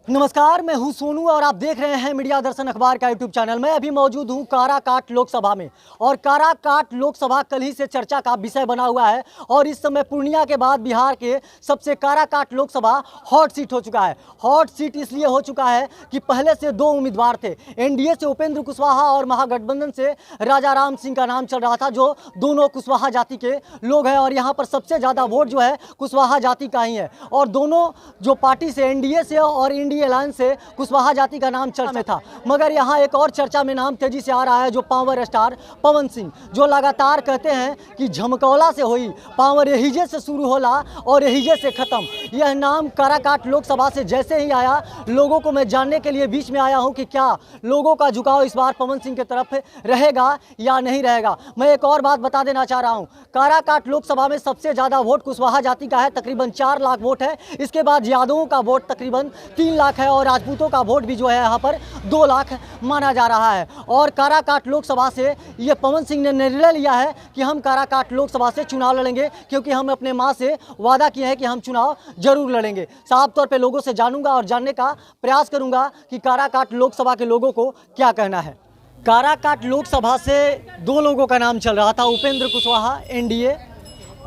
नमस्कार, मैं हूं सोनू और आप देख रहे हैं मीडिया दर्शन अखबार का यूट्यूब चैनल। मैं अभी मौजूद हूं काराकाट लोकसभा में और काराकाट लोकसभा कल ही से चर्चा का विषय बना हुआ है और इस समय पूर्णिया के बाद बिहार के सबसे काराकाट लोकसभा हॉट सीट हो चुका है। हॉट सीट इसलिए हो चुका है कि पहले से दो उम्मीदवार थे। एनडीए से उपेंद्र कुशवाहा और महागठबंधन से राजा राम सिंह का नाम चल रहा था, जो दोनों कुशवाहा जाति के लोग हैं और यहाँ पर सबसे ज़्यादा वोट जो है कुशवाहा जाति का ही है। और दोनों जो पार्टी से एनडीए से और इंडिया एलायंस से कुशवाहा जाति का नाम चर्चा में था, मगर यहाँ एक और चर्चा में नाम तेजी से आ रहा है, जो पावर स्टार पवन सिंह, जो लगातार कहते हैं कि झमकौला से हुई पावर यहीजे से शुरू होला और यहीजे से खत्म। यह नाम काराकाट लोकसभा से जैसे ही आया, लोगों को मैं जानने के लिए बीच में आया हूं कि क्या लोगों का झुकाव इस बार पवन सिंह की तरफ रहेगा या नहीं रहेगा। मैं एक और बात बता देना चाह रहा हूं, काराकाट लोकसभा में सबसे ज़्यादा वोट कुशवाहा जाति का है, तकरीबन 4 लाख वोट है। इसके बाद यादवों का वोट तकरीबन 3 लाख है और राजपूतों का वोट भी जो है यहाँ पर 2 लाख माना जा रहा है। और काराकाट लोकसभा से ये पवन सिंह ने निर्णय लिया है कि हम काराकाट लोकसभा से चुनाव लड़ेंगे, क्योंकि हम अपने माँ से वादा किए हैं कि हम चुनाव जरूर लड़ेंगे। साफ तौर पे लोगों से जानूंगा और जानने का प्रयास करूंगा कि काराकाट लोकसभा के लोगों को क्या कहना है। काराकाट लोकसभा से दो लोगों का नाम चल रहा था, उपेंद्र कुशवाहा एनडीए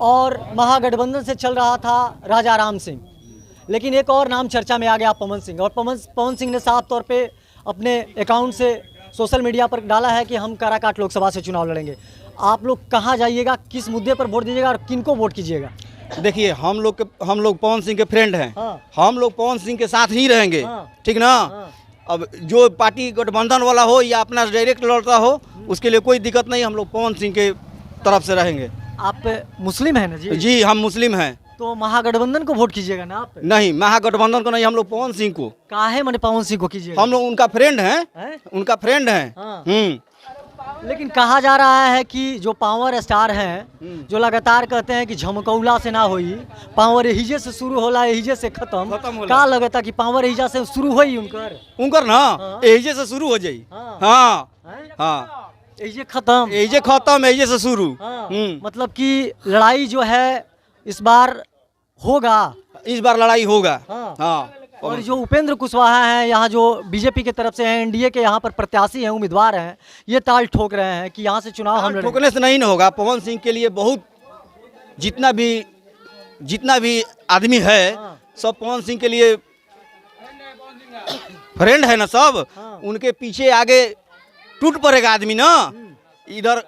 और महागठबंधन से चल रहा था राजा राम सिंह, लेकिन एक और नाम चर्चा में आ गया पवन सिंह। और पवन सिंह ने साफ तौर पे अपने अकाउंट से सोशल मीडिया पर डाला है कि हम काराकाट लोकसभा से चुनाव लड़ेंगे। आप लोग कहाँ जाइएगा, किस मुद्दे पर वोट दीजिएगा और किनको वोट कीजिएगा? देखिए, हम लोग पवन सिंह के फ्रेंड हैं। हाँ। हम लोग पवन सिंह के साथ ही रहेंगे। हाँ। ठीक ना? हाँ। अब जो पार्टी गठबंधन वाला हो या अपना डायरेक्ट लड़ता हो, उसके लिए कोई दिक्कत नहीं। हम लोग पवन सिंह के तरफ से रहेंगे। आप मुस्लिम हैं ना जी? जी, हम मुस्लिम हैं। तो महागठबंधन को वोट कीजिएगा ना आप? नहीं, महागठबंधन को नहीं, हम लोग पवन सिंह को। काहे मैंने पवन सिंह को कीजिएगा? हम लोग उनका फ्रेंड हैं। हैं? उनका फ्रेंड हैं। हाँ। लेकिन कहा जा रहा है कि जो पावर स्टार हैं, जो लगातार कहते हैं कि झमकौला से ना होई, पावर यहीजे से शुरू होला यहीजे से खत्म होला। का लगता कि पावर यहीजा से शुरू होई उनकर ना हाँ। यहीजे से शुरू हो जाई। हाँ। हाँ हैं? हाँ, यहीजे खत्म। यहीजे खत्म, यहीजे से शुरू। हाँ। मतलब कि लड़ाई जो है इस बार होगा, इस बार लड़ाई होगा। हाँ। हाँ। और जो उपेंद्र कुशवाहा हैं, यहाँ जो बीजेपी की तरफ से हैं, एनडीए के यहाँ पर प्रत्याशी हैं, उम्मीदवार हैं, ये ताल ठोक रहे हैं कि यहाँ से चुनाव हम लड़ेंगे। ठोकने से नहीं ना होगा। पवन सिंह के लिए बहुत जितना भी आदमी है, हाँ। सब पवन सिंह के लिए फ्रेंड है ना सब। हाँ। उनके पीछे आगे टूट पड़ेगा आदमी ना। इधर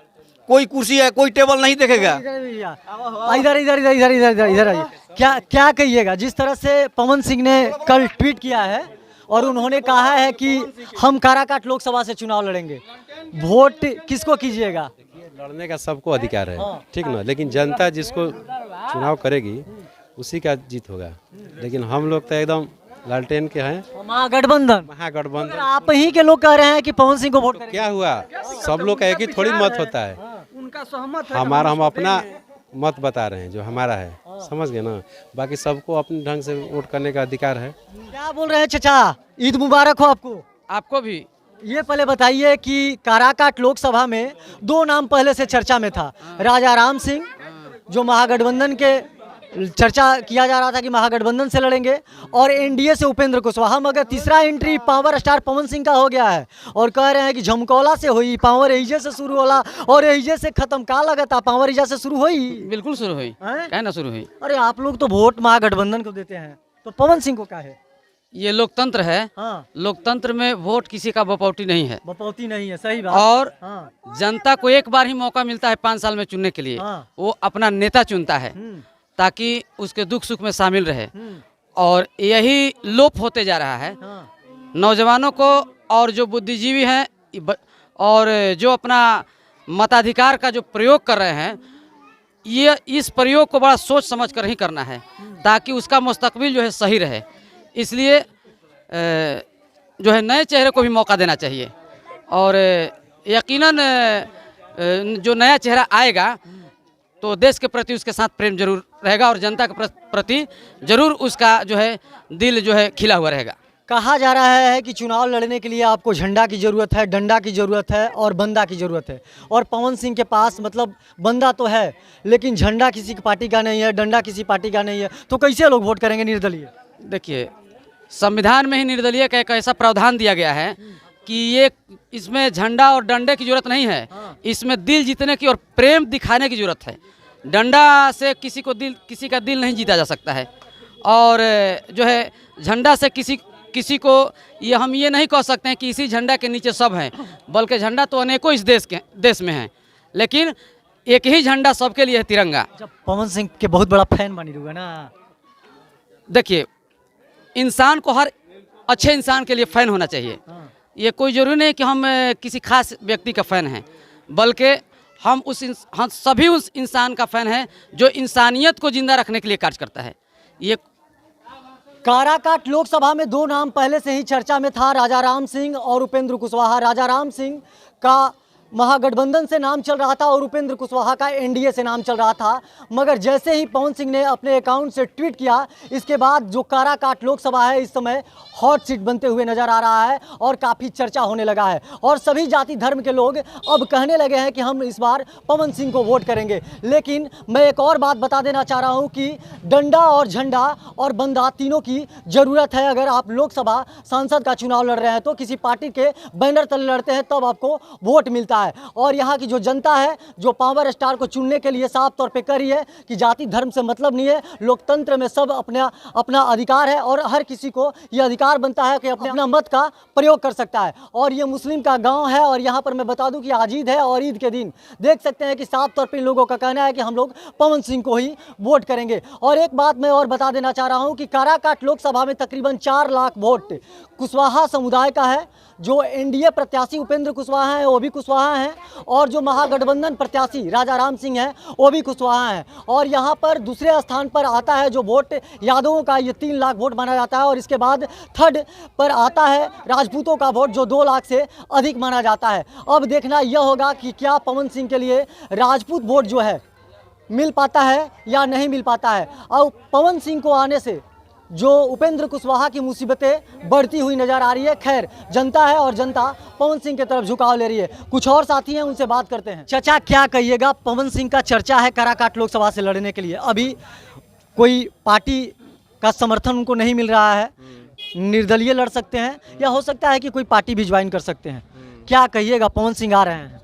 कोई कुर्सी है, कोई टेबल नहीं देखेगा। इधर इधर इधर इधर इधर इधर आइए। क्या कहिएगा, जिस तरह से पवन सिंह ने कल ट्वीट किया है और उन्होंने कहा है कि हम काराकाट लोकसभा से चुनाव लड़ेंगे, वोट किसको कीजिएगा? लड़ने का सबको अधिकार है। हाँ। ठीक ना? लेकिन जनता जिसको चुनाव करेगी उसी का जीत होगा। लेकिन हम लोग तो एकदम लालटेन के हैं, महागठबंधन। आप ही के लोग कह रहे हैं कि पवन सिंह को वोट करेंगे। क्या हुआ? सब लोग का एक ही थोड़ी मत होता है। उनका सहमत है। हमारा, हम अपना मत बता रहे हैं जो हमारा है, समझ गए ना? बाकी सबको अपने ढंग से वोट करने का अधिकार है। क्या बोल रहे हैं चाचा? ईद मुबारक हो आपको। आपको भी। ये पहले बताइए कि काराकाट लोकसभा में दो नाम पहले से चर्चा में था, राजा राम सिंह जो महागठबंधन के चर्चा किया जा रहा था कि महागठबंधन से लड़ेंगे, और एनडीए से उपेंद्र कुशवाहा, मगर तीसरा entry power star Pawan Singh का हो गया है और कह रहे हैं कि झमकौला से हुई, पावर यहीजे से शुरू होला और यहीजे से खत्म। का लगता पावर यहीजा से शुरू हुई? बिल्कुल शुरू हुई। हैं? क्या ना शुरू हुई? अरे आप लोग तो वोट महागठबंधन को देते हैं, तो पवन सिंह को क्या है? ये लोकतंत्र है। हाँ। लोकतंत्र में वोट किसी का बपौटी नहीं है। बपौती नहीं है, सही बात। और हाँ। जनता को एक बार ही मौका मिलता है 5 साल में चुनने के लिए। हाँ। वो अपना नेता चुनता है ताकि उसके दुख सुख में शामिल रहे, और यही लोप होते जा रहा है। हाँ। नौजवानों को और जो बुद्धिजीवी हैं और जो अपना मताधिकार का जो प्रयोग कर रहे हैं, ये इस प्रयोग को बड़ा सोच समझ कर ही करना है ताकि उसका मुस्तकबिल जो है सही रहे। इसलिए जो है नए चेहरे को भी मौका देना चाहिए, और यकीनन जो नया चेहरा आएगा तो देश के प्रति उसके साथ प्रेम जरूर रहेगा और जनता के प्रति जरूर उसका जो है दिल जो है खिला हुआ रहेगा। कहा जा रहा है कि चुनाव लड़ने के लिए आपको झंडा की ज़रूरत है, डंडा की ज़रूरत है और बंदा की ज़रूरत है, और पवन सिंह के पास मतलब बंदा तो है लेकिन झंडा किसी पार्टी का नहीं है, डंडा किसी पार्टी का नहीं है, तो कैसे लोग वोट करेंगे निर्दलीय? देखिए, संविधान में ही निर्दलीय का एक ऐसा प्रावधान दिया गया है कि ये इसमें झंडा और डंडे की जरूरत नहीं है, इसमें दिल जीतने की और प्रेम दिखाने की जरूरत है। डंडा से किसी का दिल नहीं जीता जा सकता है, और जो है झंडा से किसी को हम ये नहीं कह सकते हैं कि इसी झंडा के नीचे सब हैं, बल्कि झंडा तो अनेकों इस देश में हैं, लेकिन एक ही झंडा सबके लिए है, तिरंगा। जब पवन सिंह के बहुत बड़ा फैन बनी हुआ ना। देखिए, इंसान को हर अच्छे इंसान के लिए फ़ैन होना चाहिए। ये कोई ज़रूरी नहीं कि हम किसी खास व्यक्ति का फ़ैन हैं, बल्कि हम सभी उस इंसान का फ़ैन हैं जो इंसानियत को ज़िंदा रखने के लिए कार्य करता है। ये काराकाट लोकसभा में दो नाम पहले से ही चर्चा में था, राजा राम सिंह और उपेंद्र कुशवाहा। राजा राम सिंह का महागठबंधन से नाम चल रहा था और उपेंद्र कुशवाहा का एनडीए से नाम चल रहा था, मगर जैसे ही पवन सिंह ने अपने अकाउंट से ट्वीट किया, इसके बाद जो काराकाट लोकसभा है इस समय हॉट सीट बनते हुए नजर आ रहा है और काफ़ी चर्चा होने लगा है। और सभी जाति धर्म के लोग अब कहने लगे हैं कि हम इस बार पवन सिंह को वोट करेंगे। लेकिन मैं एक और बात बता देना चाह रहा हूँ कि डंडा और झंडा और बंदा तीनों की ज़रूरत है। अगर आप लोकसभा सांसद का चुनाव लड़ रहे हैं तो किसी पार्टी के बैनर तले लड़ते हैं तब आपको वोट मिलता है। और यहाँ की जो जनता है जो पावर स्टार को चुनने के लिए साफ तौर पे कर रही है कि जाति धर्म से मतलब नहीं है, लोकतंत्र में सब अपना अधिकार है और हर किसी को ये अधिकार बनता है कि अपना मत का प्रयोग कर सकता है। और ये मुस्लिम का गांव है और यहाँ पर मैं बता दूं कि आज ईद है और ईद के दिन देख सकते हैं कि साफ तौर पर इन लोगों का कहना है कि हम लोग पवन सिंह को ही वोट करेंगे। और एक बात मैं और बता देना चाह रहा हूँ कि काराकाट लोकसभा में तकरीबन 4 लाख वोट कुशवाहा समुदाय का है। जो एनडीए प्रत्याशी उपेंद्र कुशवाहा हैं वो भी कुशवाहा हैं, और जो महागठबंधन प्रत्याशी राजा राम सिंह हैं वो भी कुशवाहा हैं। और यहाँ पर दूसरे स्थान पर आता है जो वोट यादवों का, ये 3 लाख वोट माना जाता है, और इसके बाद थर्ड पर आता है राजपूतों का वोट जो 2 लाख से अधिक माना जाता है। अब देखना यह होगा कि क्या पवन सिंह के लिए राजपूत वोट जो है मिल पाता है या नहीं मिल पाता है। और पवन सिंह को आने से जो उपेंद्र कुशवाहा की मुसीबतें बढ़ती हुई नजर आ रही है। खैर, जनता है और जनता पवन सिंह की तरफ झुकाव ले रही है। कुछ और साथी हैं, उनसे बात करते हैं। चाचा, क्या कहिएगा, पवन सिंह का चर्चा है काराकाट लोकसभा से लड़ने के लिए, अभी कोई पार्टी का समर्थन उनको नहीं मिल रहा है, निर्दलीय लड़ सकते हैं या हो सकता है कि कोई पार्टी भी ज्वाइन कर सकते हैं, क्या कहिएगा? पवन सिंह आ रहे हैं,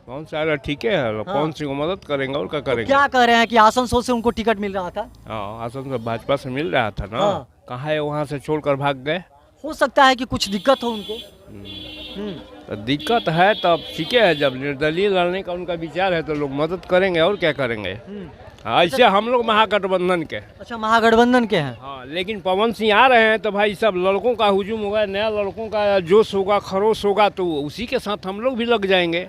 पवन सिंह ठीक है, पवन सिंह को मदद करेंगे और क्या करेंगे। क्या कह रहे हैं कि आसनसोल से उनको टिकट मिल रहा था? हाँ, आसनसोल भाजपा से मिल रहा था ना। कहाँ है, वहाँ से छोड़कर भाग गए। हो सकता है कि कुछ दिक्कत हो उनको। तो दिक्कत है तब ठीक है, जब निर्दलीय लड़ने का उनका विचार है तो लोग मदद करेंगे और क्या करेंगे। ऐसे हम लोग महागठबंधन के। अच्छा, महागठबंधन के हैं। हाँ, लेकिन पवन सिंह आ रहे हैं तो भाई सब लड़कों का हुजूम होगा, नया लड़कों का जोश होगा, खरोश होगा, तो उसी के साथ हम लोग भी लग जाएंगे।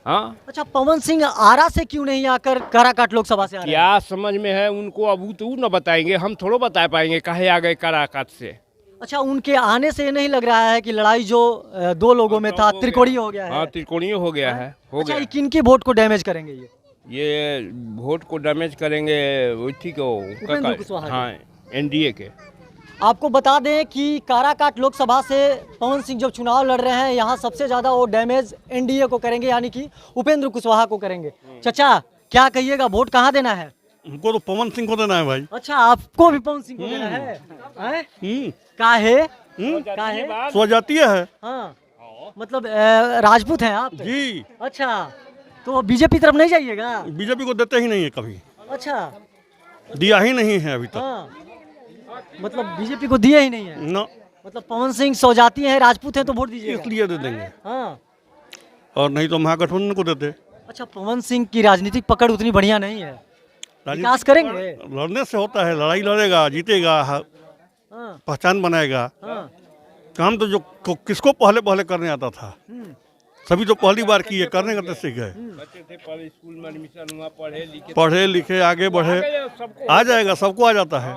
हाँ। अच्छा, पवन सिंह आरा से क्यों नहीं आकर काराकाट लोकसभा से आ रहे हैं? क्या समझ में है उनको, अब तो न बताएंगे, हम थोड़ा बता पाएंगे काहे आ गए काराकाट से। अच्छा, उनके आने से नहीं लग रहा है कि लड़ाई जो 2 लोगों में था त्रिकोणीय हो गया है? हाँ, त्रिकोणीय हो गया है, हो गया। किनके वोट को डैमेज करेंगे ये वोट को डैमेज करेंगे ठीक हो। हाँ, एनडीए के। आपको बता दें कि काराकाट लोकसभा से पवन सिंह जब चुनाव लड़ रहे हैं यहाँ सबसे ज़्यादा वो डैमेज एनडीए को करेंगे, यानी कि उपेंद्र कुशवाहा को करेंगे। चाचा, क्या कहिएगा, वोट कहाँ देना है? उनको तो पवन सिंह को देना है भाई। अच्छा, आपको भी पवन सिंह को देना है? काहे? स्वजातीय है। हाँ, मतलब राजपूत हैं आप? जी। अच्छा, तो बीजेपी तरफ नहीं जाइएगा? बीजेपी को देते ही नहीं है कभी। अच्छा, दिया ही नहीं है अभी तक। हाँ, मतलब बीजेपी को दिया ही नहीं है ना। मतलब पवन सिंह स्वजाती हैं, राजपूत हैं तो वोट दीजिए, इसलिए दे देंगे। हाँ, और नहीं तो महागठबंधन को देते। अच्छा, पवन सिंह की राजनीतिक पकड़ उतनी बढ़िया नहीं है, विकास करेंगे? लड़ने से होता है, लड़ाई लड़ेगा, जीतेगा, पहचान बनाएगा। काम तो जो किसको पहले पहले करने आता था, सभी तो पहली बार किए, करने करते सीख गए। स्कूल में एडमिशन हुआ, पढ़े लिखे आगे बढ़े, आ जाएगा, सबको आ जाता है।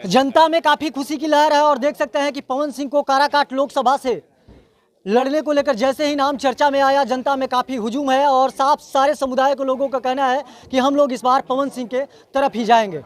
जनता में काफी खुशी की लहर है और देख सकते हैं कि पवन सिंह को काराकाट लोकसभा से लड़ने को लेकर जैसे ही नाम चर्चा में आया, जनता में काफी हुजूम है और साफ सारे समुदाय के लोगों का कहना है कि हम लोग इस बार पवन सिंह के तरफ ही जाएंगे।